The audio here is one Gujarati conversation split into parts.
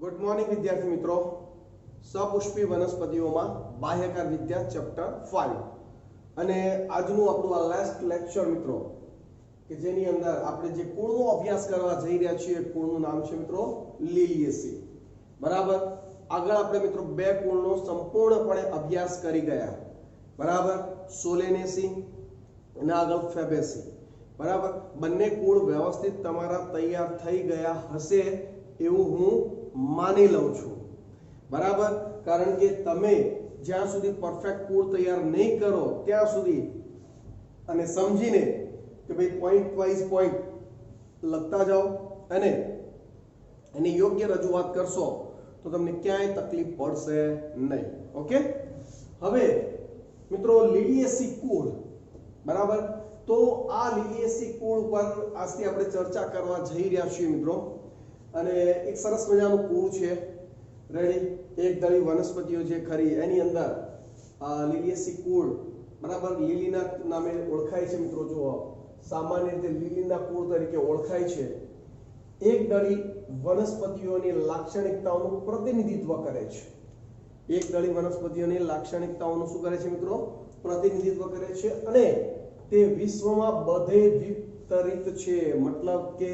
ગુડ મોર્નિંગ વિદ્યાર્થી મિત્રો, સપુષ્પી વનસ્પતિઓમાં બાહ્યકાર વિદ્યા ચેપ્ટર 5 અને આજનું આપણું આ લાસ્ટ લેક્ચર મિત્રો કે જેની અંદર આપણે જે કુળનો અભ્યાસ કરવા જઈ રહ્યા છીએ કુળનું નામ છે મિત્રો લિલિએસી. બરાબર, આગળ આપણે મિત્રો બે કુળનો સંપૂર્ણપણે અભ્યાસ કરી ગયા. બરાબર, સોલેનેસી અને આગળ ફેબેસી. બરાબર, બંને કુળ વ્યવસ્થિત તમારા તૈયાર થઈ ગયા હશે એવું હું માની લઉં છું. બરાબર, કારણ કે તમે જ્યાં સુધી પરફેક્ટ કુળ તૈયાર નહીં કરો ત્યાં સુધી અને સમજીને કે ભાઈ પોઈન્ટ વાઇઝ પોઈન્ટ લખતા જાઓ અને એની યોગ્ય રજૂઆત કરશો તો તમને ક્યાંય તકલીફ પડશે નહીં. ઓકે, હવે મિત્રો લિલિએસી કુળ. બરાબર, તો આ લિલિએસી કુળ પર આજથી આપણે ચર્ચા કરવા જઈ રહ્યા છીએ મિત્રો. અને એક સરસ મજાનું કુળ છે. રેડી, એક દળી વનસ્પતિઓ જે ખરી એની અંદર લિલિએસી કુળ. બરાબર, લીલીના નામે ઓળખાય છે મિત્રો. જો સામાન્ય રીતે લીલીના કુળ તરીકે ઓળખાય છે. એક દળી વનસ્પતિઓની લાક્ષણિકતાઓનું પ્રતિનિધિત્વ કરે છે. એક દળી વનસ્પતિઓની લાક્ષણિકતાઓનું શું કરે છે મિત્રો? પ્રતિનિધિત્વ કરે છે અને તે વિશ્વમાં બધે વિતરિત છે. મતલબ કે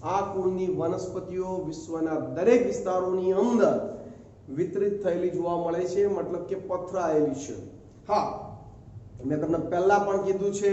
આ કુળની વનસ્પતિઓ વિશ્વના દરેક વિસ્તારોની અંદર વિતરિત થયેલી જોવા મળે છે. મતલબ કે પથરાયેલી છે. હા, મેં તમને પહેલા પણ કીધું છે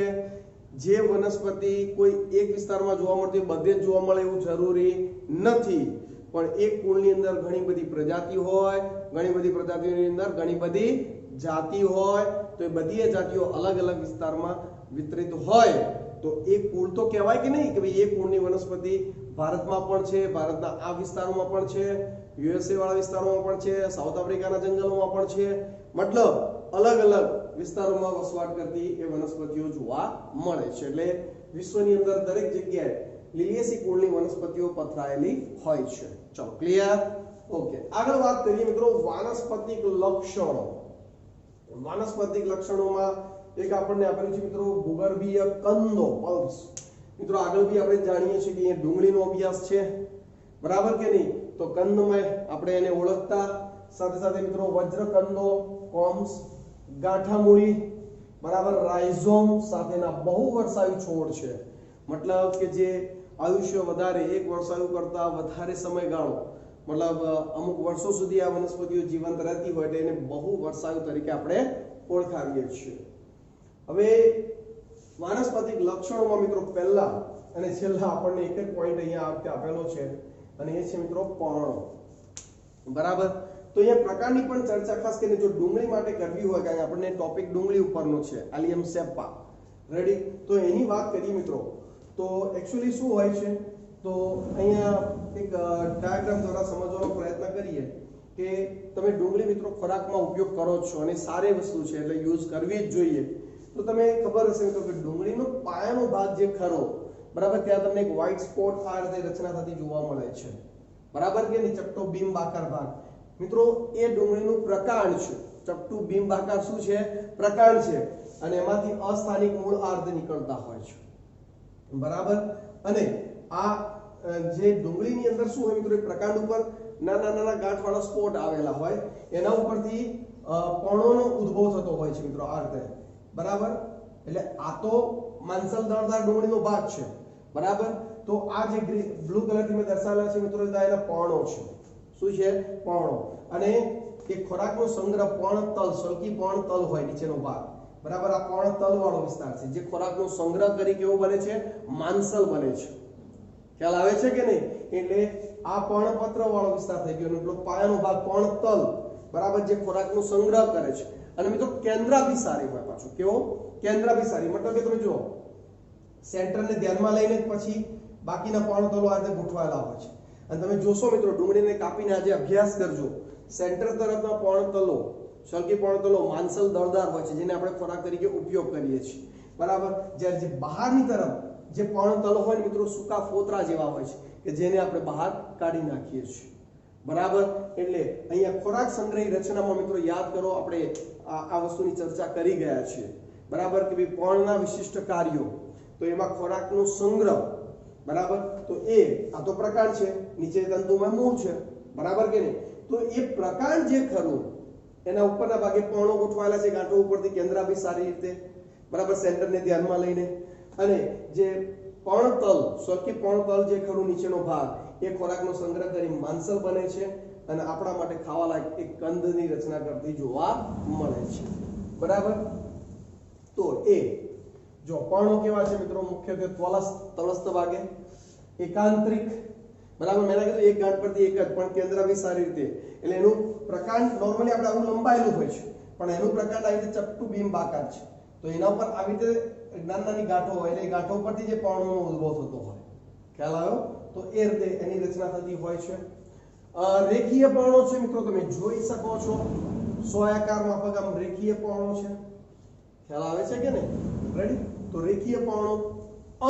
જે વનસ્પતિ કોઈ એક વિસ્તારમાં જોવા મળતી બધે જ જોવા મળે એવું જરૂરી નથી. પણ એક કુળની અંદર ઘણી બધી પ્રજાતિ હોય, ઘણી બધી પ્રજાતિઓની અંદર ઘણી બધી જાતિ હોય, તો એ બધી જાતિઓ અલગ અલગ વિસ્તારમાં વિતરિત હોય તો એ કુળ તો કહેવાય કે નહીં કે ભાઈ એ કુળની વનસ્પતિ ભારતમાં પણ છે, ભારતના આ વિસ્તારોમાં પણ છે, યુએસએ વાળા વિસ્તારોમાં પણ છે, સાઉથ આફ્રિકાના જંગલોમાં પણ છે. મતલબ અલગ અલગ વિસ્તારોમાં વસવાટ કરતી એ વનસ્પતિઓ જોવા મળે છે. એટલે વિશ્વની અંદર દરેક જગ્યાએ લિલિએસી કુળની વનસ્પતિઓ પથરાયેલી હોય છે. ચલો, ક્લિયર? ઓકે, આગળ વાત કરીએ મિત્રો વાનસ્પતિક લક્ષણો. વાનસ્પતિક લક્ષણોમાં એક આપણને આપેલું છે મિત્રો ભૂગર્ભીય કંદો, પલ્સ. મિત્રો આગળ બી આપણે જાણીએ છીએ કે અહીંયા ડુંગળીનો અભ્યાસ છે. બરાબર કે નહીં? તો કંદમય આપણે એને ઓળખતા. સાથે સાથે મિત્રો વજ્રકંદો, કોમ્સ, ગાંઠામૂળી, બરાબર, રાઇઝોમ સાથેના બહુવર્ષાયુ છોડ છે. મતલબ કે જે આયુષ્ય વધારે, એક વર્ષાયુ કરતા વધારે સમયગાળો, મતલબ અમુક વર્ષો સુધી આ વનસ્પતિઓ જીવંત રહેતી હોય એટલે એને બહુવર્ષાયુ તરીકે આપણે ઓળખાવીએ છીએ. હવે વાનસ્પતિક લક્ષણોમાં મિત્રો પહેલા અને છેલ્લા આપણને એક જ પોઈન્ટ અહીંયા આપેલો છે અને એ છે મિત્રો પર્ણો. બરાબર, તો અહીંયા પ્રકારની પણ ચર્ચા ખાસ કરીને જો ડુંગળી માટે કરવી હોય કે આપણને ટોપિક ડુંગળી ઉપરનો છે, આલિયમ સેપા. રેડી, તો એની વાત કરીએ મિત્રો તો એક્ચ્યુઅલી શું હોય છે તો અહીંયા એક ડાયાગ્રામ દ્વારા સમજવાનો પ્રયત્ન કરીએ કે તમે ડુંગળી મિત્રો ખોરાકમાં ઉપયોગ કરો છો અને સારી વસ્તુ છે એટલે યુઝ કરવી જ જોઈએ. તો તમે ખબર હશે તો કે ડુંગળીનો પાયાનો ભાગ જે ખરો, બરાબર, ત્યાં તમને એક વ્હાઇટ સ્પોટ આ રીતે રચના થતી જોવા મળે છે. બરાબર કે નહીં? ચપટો બિંબાકાર ભાગ. મિત્રો એ ડુંગળીનું પ્રકાંડ છે. ચપટું બિંબાકાર શું છે? પ્રકાંડ છે. અને એમાંથી અસ્થાનિક મૂળ આ રીતે નીકળતા હોય છે. બરાબર, અને આ જે ડુંગળીની અંદર શું હોય મિત્રો, પ્રકાંડ ઉપર નાના નાના ગાંઠવાળા સ્પોટ આવેલા હોય, એના ઉપરથી પર્ણોનો ઉદ્ભવ થતો હોય છે મિત્રો આ રીતે. બરાબર, એટલે આ તો માંસલ દળદાર ડુંગળીનો ભાગ છે. બરાબર, તો આ જે બ્લુ કલરથી મેં દર્શાવેલા છે મિત્રો એના પર્ણો છે. શું છે? પર્ણો. અને એ ખોરાકનો સંગ્રહ પર્ણતલ, સલ્કી પર્ણતલ હોય નીચેનો ભાગ. બરાબર, આ પર્ણતલ વાળો વિસ્તાર છે જે ખોરાકનો સંગ્રહ કરી કેવો બને છે? માંસલ બને છે. ખ્યાલ આવે છે કે નહીં? એટલે આ પર્ણપત્ર વાળો વિસ્તાર થઈ ગયો અને પાયાનો ભાગ પર્ણતલ, બરાબર, જે ખોરાકનો સંગ્રહ કરે છે. અને મિત્રો કેન્દ્રાભિસારી હોય પાછો. કેવો? કેન્દ્રાભિસારી. મતલબ કે તમે જુઓ સેન્ટરને ધ્યાનમાં લઈને પછી બાકીના પર્ણતલો આ રીતે ગોઠવાયેલા હોય છે. અને તમે જોશો મિત્રો ડુંગળીને કાપીને આજે અભ્યાસ કરજો, સેન્ટર તરફના પર્ણતલો, સલ્કી પર્ણતલો માંસલ દળદાર હોય છે જેને આપણે ખોરાક તરીકે ઉપયોગ કરીએ છીએ. બરાબર, જ્યારે જે બહારની તરફ જે પર્ણતલો હોય ને મિત્રો સૂકા ફોતરા જેવા હોય છે કે જેને આપણે બહાર કાઢી નાખીએ છીએ. બરાબર, એટલે અહીંયા ખોરાક સંગ્રહી રચનામાં મિત્રો યાદ કરો આપણે આ વસ્તુની ચર્ચા કરી ગયા છીએ. બરાબર, કે ભાઈ પર્ણના વિશિષ્ટ કાર્યો, તો એમાં ખોરાકનો સંગ્રહ, બરાબર, તો એ આ તો પ્રકાર છે, નીચે તંતુમાં મૂળ છે. બરાબર કે નહીં? તો એ પ્રકાંડ જે ખરું એના ઉપરના ભાગે પર્ણો ગોઠવાયેલા છે ગાંઠો ઉપરથી કેન્દ્રાભી સારી રીતે, બરાબર, સેન્ટરને ધ્યાનમાં લઈને, અને જે પર્ણતલ સ્વકીય પર્ણતલ જે ખરું નીચેનો ભાગ એ ખોરાકનો સંગ્રહ કરી માંસલ બને છે અને આપણા માટે ખાવા લાયક એક કંદની રચના કરતી જોવા મળે છે, બરાબર. તો એ જો પર્ણો કેવા છે મિત્રો? મુખ્યત્વે તલસ્થ ભાગે એકાંતરિક, બરાબર. મેં કીધું એક ગાંઠ પરથી એક જ, પણ કેન્દ્રાભી સારી રીતે, એટલે એનું પ્રકાંડ નોર્મલી આપણે આવું લંબાયેલું હોય છે, પણ એનું પ્રકાંડ આવી રીતે ચપટું બિંબાકાર છે. તો એના ઉપર આવી રીતે નાની ગાંઠો હોય એટલે એ ગાંઠો પરથી જે પર્ણોનો ઉદ્ભવ થતો હોય, ખ્યાલ આવ્યો? તો એ રીતે એની રચના થતી હોય છે. રેખીય પર્ણો છે મિત્રો, તમે જોઈ શકો છો સોયાકાર માફક આમ રેખીય પર્ણો છે, ખ્યાલ આવે છે કે નહીં? રેડી? તો રેખીય પર્ણો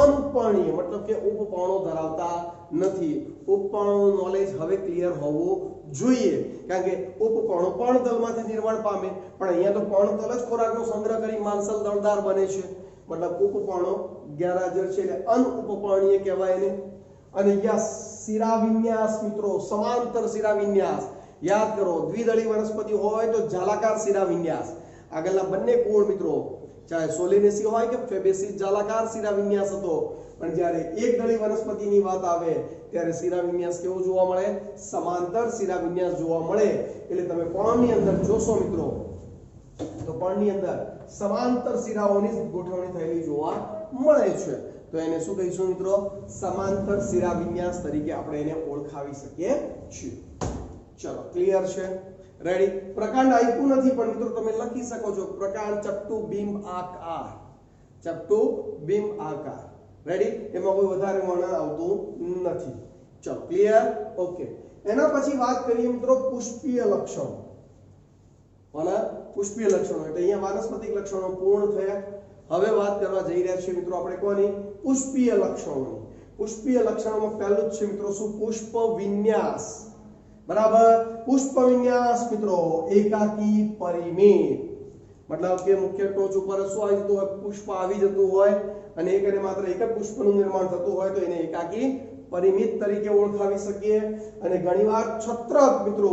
અનુપર્ણીય મતલબ કે ઉપપર્ણો ધરાવતા નથી. ઉપપર્ણોનું નોલેજ હવે ક્લિયર હોવું જોઈએ, કારણ કે ઉપપર્ણો પર્ણતલમાંથી નિર્માણ પામે, પણ અહીંયા તો પર્ણતલ જ ખોરાકનો સંગ્રહ કરી માંસલ દળદાર બને છે, મતલબ ઉપપર્ણો ગેરહાજર છે એટલે અનુપપર્ણીય કહેવાય એને. અને યસ, શિરાવિન્યાસ મિત્રો, સમાંતર શિરાવિન્યાસ યાદ કરો. દ્વિદળી વનસ્પતિ હોય તો જાલાકાર શિરાવિન્યાસ, આગળના બંને કુળ મિત્રો ચાહે સોલેનેસી હોય કે ફેબેસી જાલાકાર શિરાવિન્યાસ હતો, પણ જ્યારે એક દળી વનસ્પતિની વાત આવે ત્યારે શિરાવિન્યાસ કેવો જોવા મળે? સમાંતર શિરાવિન્યાસ જોવા મળે. એટલે તમે પર્ણની અંદર જોશો મિત્રો તો પર્ણની અંદર સમાંતર શિરાઓની ગોઠવણી થયેલી જોવા મળે છે. તો એને શું કહીશું મિત્રો? સમાંતર શિરાવિન્યાસ તરીકે આપણે એને ઓળખાવી શકીએ છીએ. ચલો, ક્લિયર છે? રેડી? પ્રકાંડ આપ્યું નથી પણ મિત્રો તમે લખી શકો છો પ્રકાંડ ચપટુ બિંબ આકાર, ચપટુ બિંબ આકાર. રેડી? એમાં કોઈ વધારે વર્ણન આવતું નથી. ચલો, ક્લિયર? ઓકે. એના પછી વાત કરીએ મિત્રો પુષ્પીય લક્ષણો. અને પુષ્પીય લક્ષણો એટલે અહીંયા વાનસ્પતિક લક્ષણો પૂર્ણ થયા. હવે વાત કરવા જઈ રહ્યા છીએ મિત્રો આપણે કોની? પુષ્પીય લક્ષણોની. પુષ્પીય લક્ષણોમાં પહેલું જ છે મિત્રો શું? પુષ્પ વિન્યાસ, બરાબર. પુષ્પ વિન્યાસ મિત્રો એકાકી પરિમિત, મતલબ કે મુખ્ય ટોચ ઉપર શું આવી જતું હોય? પુષ્પ આવી જતું હોય અને એક અને માત્ર એક જ પુષ્પનું નિર્માણ થતું હોય તો એને એકાકી પરિમિત તરીકે ઓળખાવી શકીએ. અને ઘણીવાર છત્રક મિત્રો,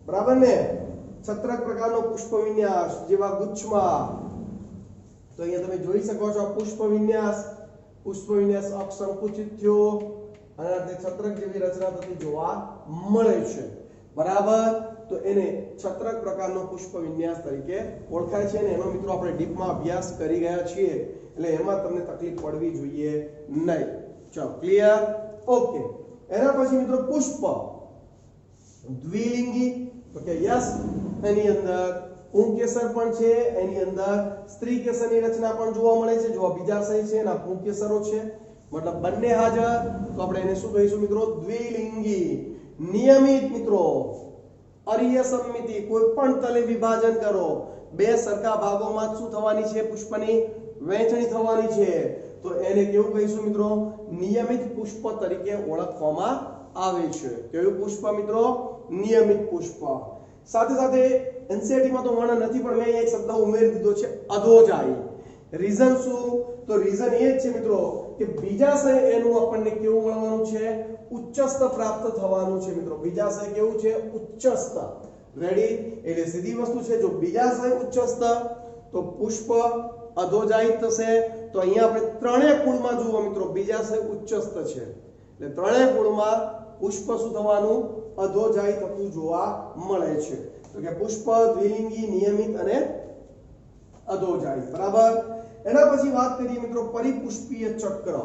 બરાબર ને, છત્રક પ્રકારનો પુષ્પ વિન્યાસ જેવા ગુચ્છમાં, તો અહીંયા તમે જોઈ શકો છો પુષ્પ વિન્યાસ અપસંકુચિત થયો અને તે છત્રક જેવી રચના થતી જોવા મળે છે, બરાબર. તો એને છત્રક પ્રકારનો પુષ્પ વિન્યાસ તરીકે ઓળખાય છે અને એનો મિત્રો આપણે ડીપમાં અભ્યાસ કરી ગયા છીએ એટલે એમાં તમને તકલીફ પડવી જોઈએ નહીં. ચલો, ક્લિયર? ઓકે. એના પછી મિત્રો પુષ્પ દ્વિલિંગી, તો કે યસ, એની અંદર પુંકેસર પણ છે, એની અંદર સ્ત્રી કેસરની રચના પણ જોવા મળે છે. જો બીજાશય છે એના પુંકેસરો છે, મતલબ બંને હાજર, તો આપણે એને શું કહીશું મિત્રો? દ્વિલિંગી. નિયમિત મિત્રો, અરીય સમમિતિ, કોઈ પણ તલે વિભાજન કરો, બે સરખા ભાગોમાં શું થવાની છે? પુષ્પની વહેંચણી થવાની છે, તો એને કેવું કહીશું મિત્રો? નિયમિત પુષ્પ તરીકે ઓળખવામાં આવે છે. કેવું પુષ્પ મિત્રો? નિયમિત પુષ્પ. સાથે સાથે એનસીઈઆરટી માં તો વર્ણન નથી પણ મેં અહીંયા એક શબ્દ ઉમેરી દીધો છે, અધોજાઈ. રીઝન શું? તો રીઝન એ જ છે મિત્રો કે બીજાશય એનું આપણને કેવું મળવાનું છે? ઉચ્ચસ્ત પ્રાપ્ત થવાનું છે મિત્રો. બીજાશય કેવું છે? ઉચ્ચસ્ત. રેડી? એટલે સીધી વસ્તુ છે, જો બીજાશય ઉચ્ચસ્ત તો પુષ્પ અધોજાઈ થશે. તો અહીંયા આપણે ત્રણેય કુળમાં જુઓ મિત્રો બીજાશય ઉચ્ચસ્ત છે એટલે ત્રણેય કુળમાં પુષ્પ શું થવાનું? અધોજાઈ થતું જોવા મળે છે. તો કે પુષ્પ દ્વિલિંગી, નિયમિત અને અધોજાઈ, બરાબર. એના પછી વાત કરીએ મિત્રો પરિપુષ્પીય ચક્ર.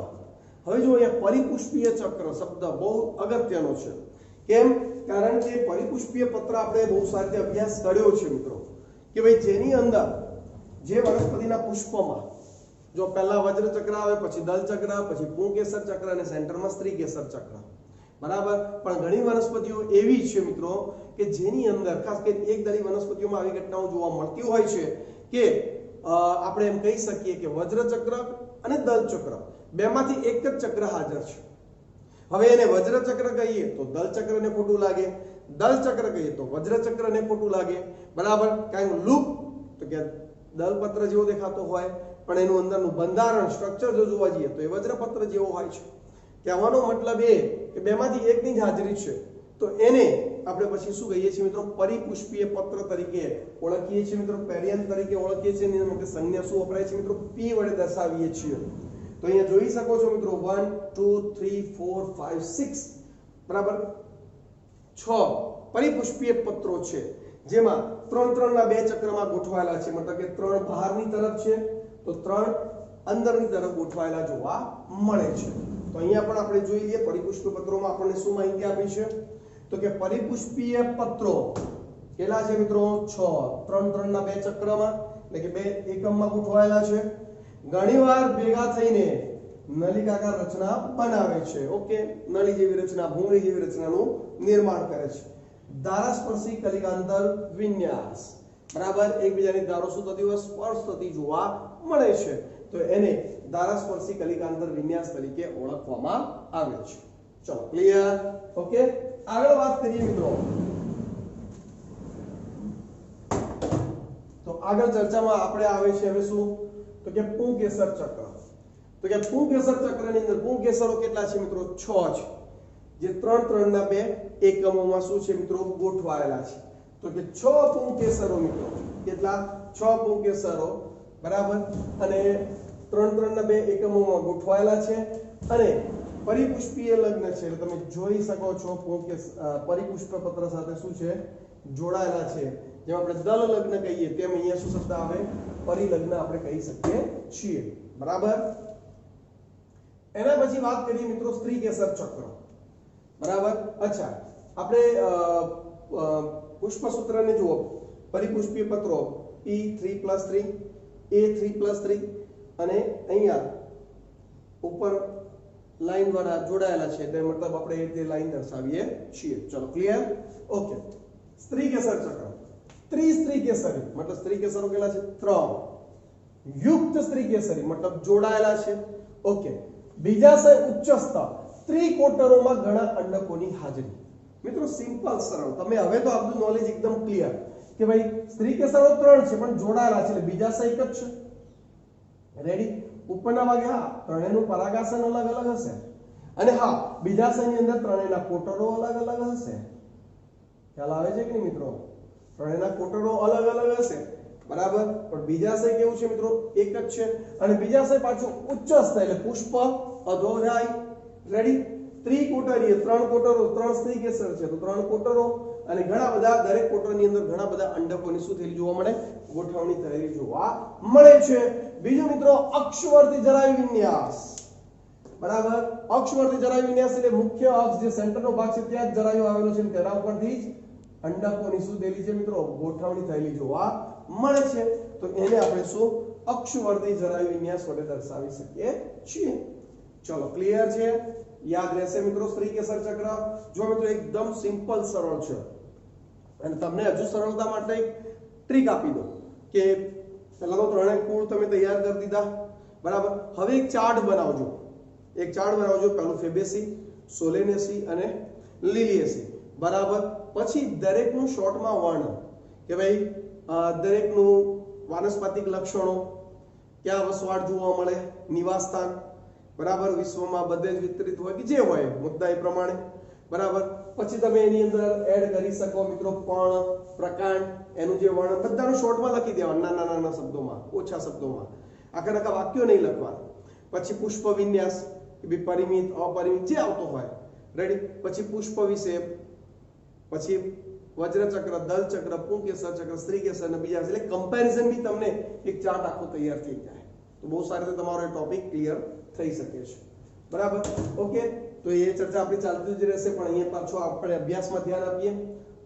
હવે જો અહીંયા પરિપુષ્પીય ચક્ર શબ્દ બહુ અગત્યનો છે. કેમ? કારણ કે પરિપુષ્પીય પત્ર આપણે બહુ સારી રીતે અભ્યાસ કર્યો છે મિત્રો કે ભાઈ જેની અંદર જે વનસ્પતિના પુષ્પમાં જો પહેલા વજ્ર ચક્ર આવે, પછી દલ ચક્ર, પછી પુંકેસર ચક્ર અને સેન્ટરમાં સ્ત્રી કેસર ચક્ર, બરાબર. પણ ઘણી વનસ્પતિઓ એવી છે મિત્રો કે જેની અંદર ખાસ કરીને એક દળી વનસ્પતિઓમાં આવી ઘટનાઓ જોવા મળતી હોય છે કે આપણે એમ કહી શકીએ કે વજ્ર ચક્ર અને દલ ચક્ર બેમાંથી એક જ ચક્ર હાજર છે. હવે એને વજ્ર ચક્ર કહીએ તો દલ ચક્રને ખોટું લાગે, દલ ચક્ર કહીએ તો વજ્ર ચક્રને ખોટું લાગે, બરાબર. કારણ કે લૂપ તો કે દલપત્ર જેવો દેખાતો હોય પણ એનું અંદરનું બંધારણ સ્ટ્રક્ચર જો જોવા જઈએ તો એ વજ્રપત્ર જેવો હોય છે. કહેવાનો મતલબ એ કે બેમાંથી એકની જ હાજરી છે, તો એને આપણે પછી શું કહીએ છીએ મિત્રો, પરિપુષ્પીય પત્ર તરીકે ઓળખીએ છીએ મિત્રો, પેરિયન તરીકે ઓળખીએ છીએ. એના માટે સંજ્ઞા શું વપરાય છે મિત્રો, p વડે દર્શાવીએ છીએ. તો અહીંયા જોઈ શકો છો મિત્રો 1 2 3 4 5 6 બરાબર 6 પરિપુષ્પીય પત્રો છે, જેમાં 3 ના બે ચક્રમાં ગોઠવાયેલા છે. મતલબ કે 3 બહારની તરફ છે તો 3 અંદરની તરફ ગોઠવાયેલા જોવા મળે છે. તો અહીંયા પણ આપણે જોઈ લઈએ પરિપુષ્પીય પત્રોમાં આપણને શું માહિતી આપી છે, તો કે પરિપુષ્પીય પત્રો કેટલા છે મિત્રો, 6. 3 ના બે ચક્રમાં એટલે કે બે એકમમાં ગોઠવાયેલા છે. ઘણીવાર ભેગા થઈને નલિકાકાર રચના બનાવે છે. ઓકે, નળી જેવી રચના, ભૂંગળી જેવી રચનાનું નિર્માણ કરે છે. ધારાસ્પર્શી કલિકાંતર વિન્યાસ બરાબર, એકબીજાની ધારો શું થતી હોય, સ્પર્શ થતી જોવા મળે છે. તો એને ધારાસ્પર્શી કલિકાંતર વિન્યાસ તરીકે ઓળખવામાં આવે છે. ચલો ક્લિયર. ઓકે, આગળ વાત કરીએ મિત્રો. તો આગળ ચર્ચામાં આપણે આવે છે હવે શું, તો કે પુંકેસર ચક્ર. તો કે પુંકેસર ચક્રની અંદર પુંકેસરો કેટલા છે મિત્રો, 6 છે, જે 3 ના બે એકમોમાં શું છે મિત્રો, ગોઠવાયેલા છે. તો કે 6 પુંકેસરો મિત્રો, કેટલા, 6 પુંકેસરો બરાબર, અને 3 ના બે એકમોમાં ગોઠવાયેલા છે અને પરિપુષ્પીય લગ્ન છે. એટલે તમે જોઈ શકો છો પરિપુષ્પ પત્ર સાથે શું છે, જોડાયેલા છે. જેમ આપણે દલ લગ્ન કહીએ તેમ અહીંયા શું શબ્દ આવે, પરિલગ્ન આપણે કહી શકીએ છીએ. બરાબર. એના પછી વાત કરીએ મિત્રો સ્ત્રી કેસર ચક્ર. બરાબર. અચ્છા, આપણે પુષ્પસૂત્રને જુઓ, પરિપુષ્પીય પત્રો P3+3 A3+3 અને અહીંયા ઉપર લાઈન દ્વારા જોડાયેલા છે, એટલે મતલબ આપણે તે લાઈન દર્શાવીએ છીએ. ચલો ક્લિયર. ઓકે, સ્ત્રી કેસર ચક્ર, ત્રિસ્ત્રી કેસરી મતલબ સ્ત્રી કેસરો કેટલા છે, 3. યુક્ત સ્ત્રી કેસરી મતલબ જોડાયેલા છે. ઓકે, બીજાશય ઉચ્ચસ્થ ત્રિકોટરોમાં ઘણા અંડકોની હાજરી. મિત્રો સિમ્પલ સરળ, તમે હવે તો આપણું નોલેજ એકદમ ક્લિયર કે ભાઈ સ્ત્રી કેસરો 3 છે પણ જોડાયેલા છે, એટલે બીજાશય એક જ છે. રેડી. ઉપરના ભાગે હા ત્રણેયનું પરાગાસન અલગ અલગ હશે, અને હા બીજાશયની અંદર ત્રણેયના કોટરો અલગ અલગ હશે. ખ્યાલ આવે છે કે નહીં મિત્રો? ત્રણેયના કોટરો અલગ અલગ હશે બરાબર, પણ બીજાશય કેવું છે મિત્રો, એક જ છે. અને બીજાશય પાછું ઉચ્ચસ્થ એટલે પુષ્પ અધોરાય. રેડી. ત્રિકોટરીય 3 કોટરો, 3 સ્ત્રી કેસર છે તો 3 કોટરો, અને ઘણા બધા, દરેક કોટરની અંદર ઘણા બધા અંડકોની શું થયેલી જોવા મળે, ગોઠવણી થયેલી જોવા મળે છે. બીજું મિત્રો અક્ષવર્તી જરાયુ વિન્યાસ. બરાબર. અક્ષવર્તી જરાયુ વિન્યાસ એટલે મુખ્ય અક્ષ જે સેન્ટરનો ભાગ છે ત્યાં જ જરાયુ આવેલો છે, તેના ઉપરથી જ અંડકોની શું થયેલી છે મિત્રો, ગોઠવણી થયેલી જોવા મળે છે. તો એને આપણે શું અક્ષવર્તી જરાયુ વિન્યાસ વડે દર્શાવી શકીએ છીએ. ચલો ક્લિયર છે, યાદ રહેશે મિત્રો સ્ત્રી કેસર ચક્ર. જો મિત્રો એકદમ સિમ્પલ સરળ છે, અને તમને હજુ સરળતા માટે એક ટ્રીક આપી દો કે પહેલા તો ત્રણેય કુળ તમે તૈયાર કરી દીધા બરાબર. હવે એક ચાર્ટ બનાવજો, એક ચાર્ટ બનાવજો. પહેલું ફેબેસી, સોલેનેસી અને લિલિએસી બરાબર. પછી દરેકનું શોર્ટમાં વર્ણન કે ભાઈ દરેકનું વાનસ્પતિક લક્ષણો, ક્યાં વસવાટ જોવા મળે, નિવાસ સ્થાન બરાબર, વિશ્વમાં બધે જ વિતરિત હોય કે જે હોય મુદ્દા એ પ્રમાણે બરાબર. પછી તમે એની અંદર એડ કરી શકો મિત્રો પર્ણ, પ્રકાંડ, એનું જે વર્ણન બધાનું શોર્ટમાં લખી દેવાનું, નાના નાના શબ્દોમાં, ઓછા શબ્દોમાં, આખા વાક્યો નહીં લખવાના. પછી પુષ્પ વિન્યાસ કે ભાઈ પરિમિત, અપરિમિત જે આવતો હોય. રેડી. પછી પુષ્પ વિશે, પછી વજ્રચક્ર, દલચક્ર, પુંકેસર ચક્ર, સ્ત્રી કેસર અને બીજા, એટલે કમ્પેરિઝન બી તમને એક ચાર્ટ આખો તૈયાર થઈ જાય. તો બહુ સારી રીતે તમારો એ ટોપિક ક્લિયર થઈ શકે છે બરાબર. ઓકે, તો એ ચર્ચા આપણી ચાલતી જ રહેશે, પણ અહીંયા પાછો આપણે અભ્યાસમાં ધ્યાન આપીએ.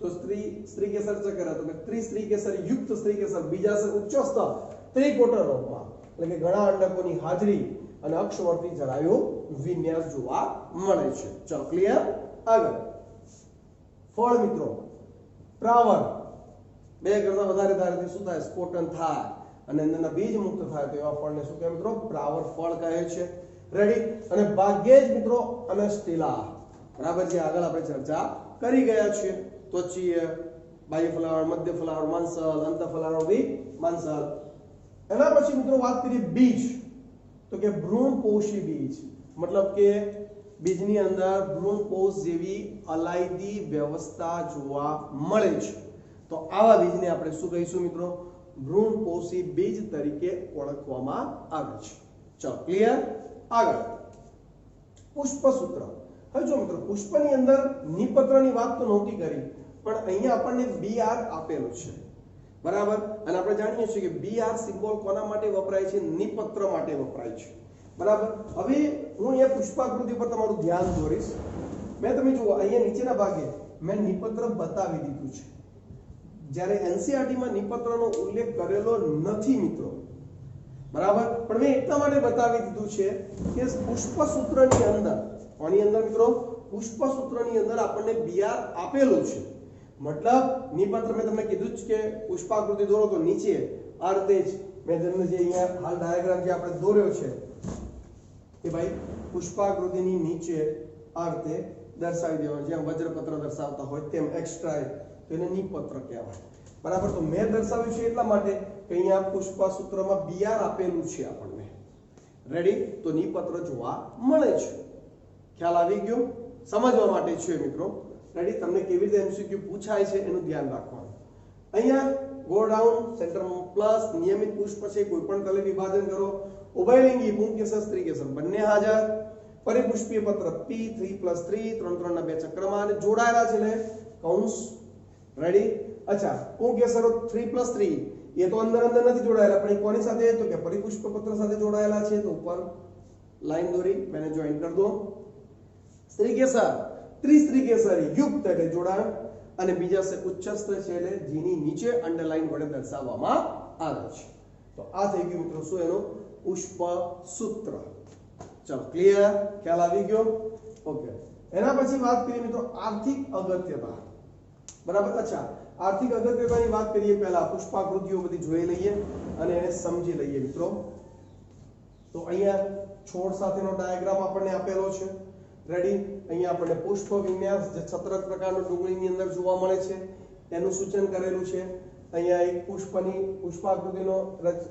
તો સ્ત્રી કેસર ચક્ર તો કે ત્રિસ્ત્રી કેસર, યુક્ત સ્ત્રી કેસર, બીજાશય ઉચ્ચસ્થ ત્રિકોટરોમાં એટલે કે ઘણા અંડકોની હાજરી અને અક્ષવર્તી જરાયુ વિન્યાસ જોવા મળે છે. ચલો ક્લિયર. આગળ ફળ મિત્રો, પ્રાવર 2 કરતા વધારે ધારથી શું થાય, સ્ફોટન થાય અને અંદરના બીજ મુક્ત થાય તો એવા ફળને શું કહે મિત્રો, પ્રાવર ફળ કહે છે. રેડી. અને ભાગ્યે જ મિત્રો અનસ્ટિલા બરાબર, જે આગળ આપણે ચર્ચા કરી ગયા છીએ. ત્વચીય, બાહ્ય ફલાવર, મધ્ય ફલાવર, માંસલ, અંત ફલાવર, માંસલ. એના પછી મિત્રો વાત કરીએ બીજ, તો કે ભ્રૂણપોષી બીજ મતલબ કે બીજની અંદર ભ્રૂણપોષ જેવી અલાયદી વ્યવસ્થા જોવા મળે છે તો આવા બીજને આપણે શું કહીશું મિત્રો ભ્રૂણપોષી બીજ તરીકે ઓળખવામાં આવે છે ચલો ક્લિયર આગળ પુષ્પસૂત્ર હવે જો મિત્રો પુષ્પની અંદર નિપત્રની વાત તો નહોતી કરી પણ અહીંયા આપણને BR આપેલું છે બરાબર અને આપણે જાણીએ છીએ કે BR સિમ્બોલ કોના માટે વપરાય છે નિપત્ર માટે વપરાય છે બરાબર હવે હું અહીંયા પુષ્પાકૃતિ પર તમારું ધ્યાન દોરીશ મેં તમે જુઓ અહીંયા નીચેના ભાગે મેં નિપત્ર બતાવી દીધું છે જ્યારે NCERT માં નિપત્રનો ઉલ્લેખ કરેલો નથી મિત્રો બરાબર પણ મેં એટલા માટે બતાવી દીધું છે કે પુષ્પસૂત્રની અંદર કોની અંદર મિત્રો પુષ્પસૂત્રની અંદર આપણને BR આપેલું છે મતલબ નિપત્ર મેં તમને કીધું જ કે પુષ્પાકૃતિ દોરો તો નીચે આ રીતે જ મેં તમને જે અહીંયા હાલ ડાયાગ્રામ જે આપણે દોર્યો છે કે ભાઈ પુષ્પાકૃતિની નીચે આ રીતે દર્શાવી દેવાનું જેમ વજ્રપત્ર દર્શાવતા હોય તેમ એક્સ્ટ્રા તો એને નિપત્ર કહેવાય બરાબર તો મેં દર્શાવ્યું છે એટલા માટે કે અહીંયા પુષ્પસૂત્રમાં BR આપેલું છે આપણને રેડી તો નિપત્ર જોવા મળે છે ખ્યાલ આવી ગયો સમજવા માટે છે મિત્રો રેડી તમને કેવી રીતે MCQ પૂછાય છે એનું ધ્યાન રાખવાનું અહીંયા ગો ડાઉન સેન્ટરમાં પ્લસ નિયમિત પુષ્પ છે કોઈ પણ તલે વિભાજન કરો ઉભયલિંગી પુંકેસર સ્ત્રીકેસર બંને હાજર પરિપુષ્પીય પત્ર P3+3 3 ના બે ચક્રમાં અને જોડાયેલા છે ને કૌંસ રેડી અચ્છા પુંકેસરો 3+3 એ તો અંદર નથી જોડાયેલા પણ એ કોની સાથે તો કે પરિપુષ્પ પત્ર સાથે જોડાયેલા છે તો ઉપર લાઈન દોરી મેને જોઈન કરી દો સ્ત્રીકેસર ત્રિસ્ત્રીકેસરી યુક્ત એટલે જોડાણ અને બીજા છે ઉચ્ચસ્થ છે એટલે જેની નીચે અંડરલાઈન વડે દર્શાવવામાં આવે છે તો આ થઈ ગયું મિત્રો શું એનો પુષ્પસૂત્ર ચલો ક્લિયર ખ્યાલ આવી ગયો ઓકે એના પછી વાત કરીએ મિત્રો આર્થિક અગત્યતા બરાબર અચ્છા આર્થિક અગત્યતાની વાત કરીએ પહેલા પુષ્પાકૃતિઓ બધી જોઈ લઈએ અને એને સમજી લઈએ મિત્રો તો અહીંયા છોડ સાથેનો ડાયાગ્રામ આપણને આપેલો છે રેડી અહીંયા આપણને પુષ્પ વિન્યાસ જે છત્રક પ્રકારનો ડુંગળીની અંદર જોવા મળે છે એનું સૂચન કરેલું છે અહીંયા એક પુષ્પાકૃતિનો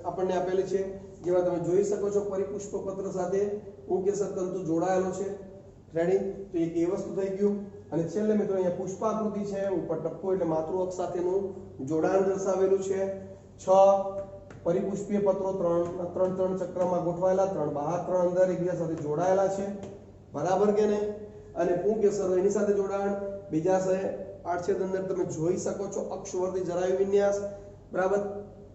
આપણને આપેલી છે જેમાં તમે જોઈ શકો છો પરિપુષ્પ પત્ર સાથે પુંકેસર તંતુ જોડાયેલો છે રેડી તો એક એ વસ્તુ થઈ ગયું અને છેલ્લે મિત્રો અહીંયા પુષ્પાકૃતિ છે ઉપર ટપકો એટલે માતૃ અક્ષ સાથેનું જોડાણ દર્શાવેલું છે 6 પરિપુષ્પીય પત્રો ત્રણ ચક્રમાં ગોઠવાયેલા 3 બહાર 3 અંદર એકબીજા સાથે જોડાયેલા છે બરાબર કે નહીં અને પુંકેસરો એની સાથે જોડાણ બીજા છે આડછેદ અંદર તમે જોઈ શકો છો અક્ષવર્તી જરાયુ વિન્યાસ બરાબર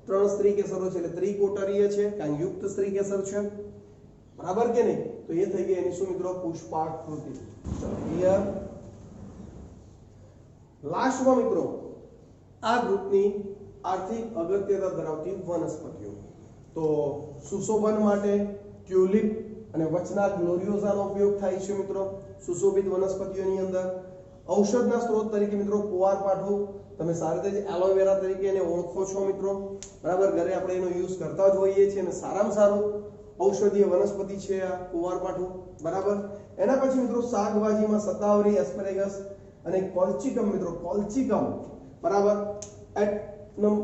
3 સ્ત્રીકેસરો છે એટલે ત્રિકોટરીય છે કારણ યુક્ત સ્ત્રીકેસર છે બરાબર કે નહીં તો એ થઈ ગઈ એની શું મિત્રો પુષ્પાકૃતિ ચલો ક્લિયર લાસ્ટમાં મિત્રો આ ગ્રુપની આર્થિક અગત્યતા ધરાવતી વનસ્પતિઓ તો સુશોભન માટે ટ્યુલિપ અને વચના ગ્લોરિયોઝાનો ઉપયોગ થાય છે મિત્રો સુશોભિત વનસ્પતિઓની અંદર ઔષધના સ્ત્રોત તરીકે મિત્રો કુવારપાઠું તમે સારી રીતે એલોવેરા તરીકે એને ઓળખો છો મિત્રો બરાબર ઘરે આપણે એનો યુઝ કરતા જ હોઈએ છીએ અને સારામાં સારું ઔષધીય વનસ્પતિ છે આ કુવારપાઠું બરાબર એના પછી મિત્રો શાકભાજીમાં સતાવરી એસ્પરેગસ અને કોલ્ચિકમ મિત્રો કોલ્ચિકમ બરાબર એટનમ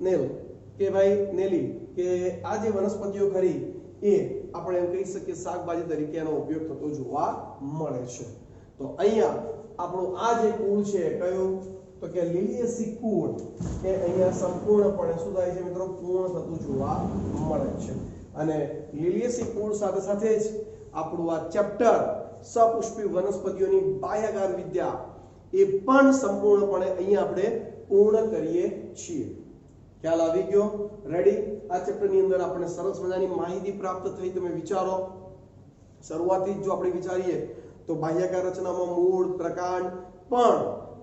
નેલ કે ભાઈ નેલી કે આ જે વનસ્પતિઓ ખરી એ આપણે એમ કહી શકીએ શાકભાજી તરીકે એનો ઉપયોગ થતો જોવા મળે છે તો અહીંયા આપણું આ જે કુળ છે કયું તો કે લિલિએસી કુળ એ અહીંયા સંપૂર્ણપણે શું થાય છે મિત્રો પૂર્ણ થતું જોવા મળે છે અને લિલિએસી કુળ સાથે સાથે જ આપણું આ ચેપ્ટર સપુષ્પી વનસ્પતિઓની બાહ્યાકાર વિદ્યા એ પણ સંપૂર્ણપણે અહીંયા આપણે પૂર્ણ કરીએ છીએ ખ્યાલ આવી ગયો રેડી આ ચેપ્ટરની અંદર આપણે સરસ મજાની માહિતી પ્રાપ્ત થઈ તમે વિચારો શરૂઆતથી જ જો આપણે વિચારીએ તો બાહ્યાકાર રચનામાં મૂળ પ્રકાંડ પણ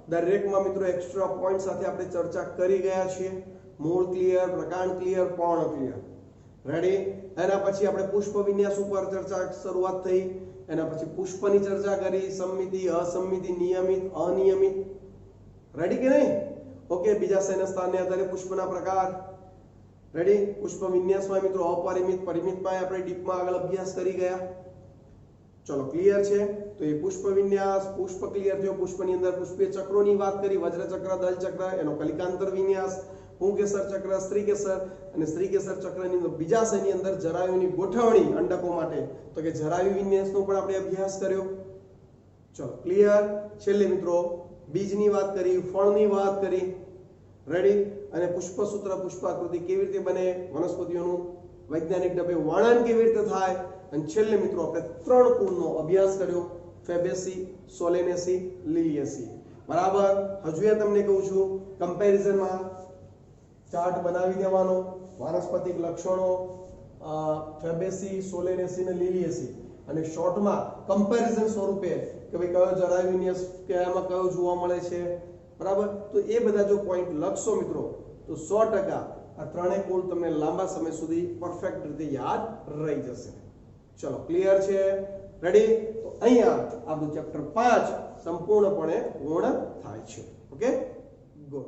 દરેકમાં મિત્રો એક્સ્ટ્રા પોઈન્ટ સાથે આપણે ચર્ચા કરી ગયા છીએ મૂળ ક્લિયર પ્રકાંડ ક્લિયર પર્ણ ક્લિયર રેડી એના પછી આપણે પુષ્પ વિન્યાસ ઉપર ચર્ચા શરૂઆત થઈ એના પછી પુષ્પની ચર્ચા કરી સંમિતિ અસંમિતિ નિયમિત અનિયમિત રેડી કે નહીં ઓકે બીજા શયન સ્થાનને આધારે પુષ્પના પ્રકાર રેડી પુષ્પ વિન્યાસમાં મિત્રો અપરિમિત પરિમિતમાં આપણે ડીપમાં આગળ અભ્યાસ કરી ગયા ચલો ક્લિયર છે તો એ પુષ્પ વિન્યાસ પુષ્પ ક્લિયર થયો પુષ્પની અંદર પુષ્પીય ચક્રોની વાત કરી વજ્ર ચક્ર દલ ચક્ર એનો કલિકાંતર વિન્યાસ પુંકેસર ચક્ર સ્ત્રીકેસર અને સ્ત્રીકેસર ચક્રની અંદર બીજાશયની અંદર જરાયુની ગોઠવણી અંડકો માટે તો કે જરાયુ વિન્યાસનો પણ આપણે અભ્યાસ કર્યો ચલો ક્લિયર. છેલ્લે મિત્રો બીજની વાત કરી, ફળની વાત કરી, રેડી, અને પુષ્પસૂત્ર પુષ્પાકૃતિ કેવી રીતે બને, વનસ્પતિઓનું વૈજ્ઞાનિક ઢબે વર્ણન કેવી રીતે થાય, અને છેલ્લે મિત્રો આપણે 3 કુળનો અભ્યાસ કર્યો, ફેબેસી, સોલેનેસી, લિલિએસી. બરાબર. હજુ એ તમને કહું છું કમ્પેરિઝનમાં ચાર્ટ બનાવી દેવાનો, વાનસ્પતિક લક્ષણો, ફેબેસી, સોલેનેસી અને લિલિએસી, અને શોર્ટમાં કમ્પેરિઝન સ્વરૂપે કે ભાઈ કયો જરાવિનિયસ કયામાં કયો જોવા મળે છે. બરાબર. તો એ બધા જો પોઈન્ટ લખશો મિત્રો તો 100% આ ત્રણેય કુળ તમને લાંબા સમય સુધી પરફેક્ટ રીતે યાદ રહી જશે. ચલો ક્લિયર છે, રેડી. તો અહીંયા આપણું ચેપ્ટર 5 સંપૂર્ણપણે પૂર્ણ થાય છે. Okay, good.